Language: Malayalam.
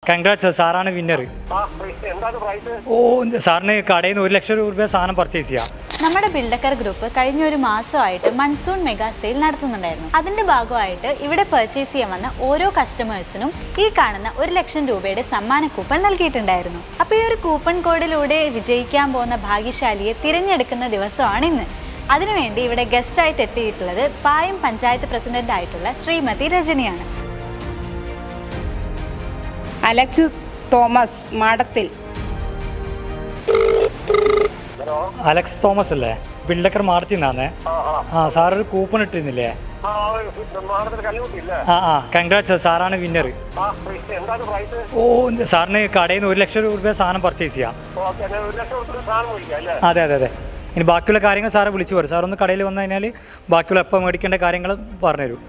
കൺഗ്രാറ്റ്സ് സാറാണ് വിന്നർ. ഓ സാറിന് കടയിൽ നിന്ന് 1 ലക്ഷം രൂപ സാധനം പർച്ചേസ് ചെയ്യാം. നമ്മുടെ ബിൽഡക്കർ ഗ്രൂപ്പ് കഴിഞ്ഞ ഒരു മാസമായിട്ട് മൺസൂൺ മെഗാ സെയിൽ നടത്തുന്നുണ്ടായിരുന്നു. അതിന്റെ ഭാഗമായിട്ട് ഇവിടെ പർച്ചേസ് ചെയ്യാൻ വന്ന ഓരോ കസ്റ്റമേഴ്സിനും ഈ കാണുന്ന 1 ലക്ഷം രൂപയുടെ സമ്മാന കൂപ്പൺ നൽകിയിട്ടുണ്ടായിരുന്നു. അപ്പോൾ ഈ ഒരു കൂപ്പൺ കോഡിലൂടെ വിജയിക്കാൻ പോകുന്ന ഭാഗ്യശാലിയെ തിരഞ്ഞെടുക്കുന്ന ദിവസമാണ് ഇന്ന്. അതിനുവേണ്ടി ഇവിടെ ഗസ്റ്റായിട്ട് എത്തിയിട്ടുള്ളത് പായം പഞ്ചായത്ത് പ്രസിഡന്റ് ആയിട്ടുള്ള Shrimati രജനിയാണ്. Alex Thomas മാടത്തിൽ. Alex Thomas അല്ലേ? ബിൽഡക്കർ മാടത്തിൽ നിന്നാണ്. സാർ ഒരു കൂപ്പൺ ഇട്ടിരുന്നില്ലേ? കൺഗ്രാറ്റ്സ് സാറാണ് വിന്നർ. ഓ സാറിന് കടയിൽ നിന്ന് 1 ലക്ഷം രൂപ സാധനം പർച്ചേസ് ചെയ്യാം. അതെ അതെ അതെ. ഇനി ബാക്കിയുള്ള കാര്യങ്ങൾ സാറെ വിളിച്ചു വരും. സാർ ഒന്ന് കടയിൽ വന്നു കഴിഞ്ഞാൽ ബാക്കിയുള്ള എപ്പോൾ മേടിക്കേണ്ട കാര്യങ്ങൾ പറഞ്ഞുതരും.